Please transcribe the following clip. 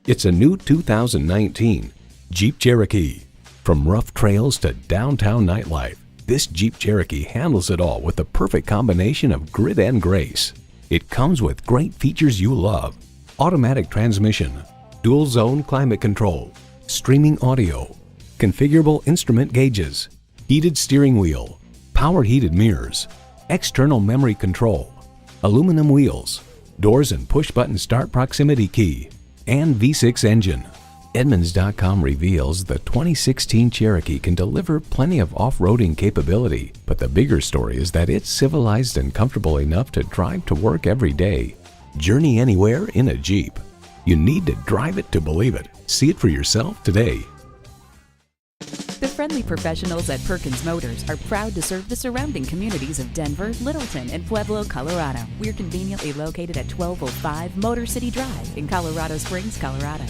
It's a new 2019 Jeep Cherokee. From rough trails to downtown nightlife, this Jeep Cherokee handles it all with the perfect combination of grit and grace. It comes with great features you love: automatic transmission, dual zone climate control, streaming audio, configurable instrument gauges, heated steering wheel, power heated mirrors, external memory control, aluminum wheels, doors and push-button start proximity key, and V6 engine. Edmunds.com reveals the 2016 Cherokee can deliver plenty of off-roading capability, but the bigger story is that it's civilized and comfortable enough to drive to work every day. Journey anywhere in a Jeep. You need to drive it to believe it. See it for yourself today. The friendly professionals at Perkins Motors are proud to serve the surrounding communities of Denver, Littleton, and Pueblo, Colorado. We're conveniently located at 1205 Motor City Drive in Colorado Springs, Colorado.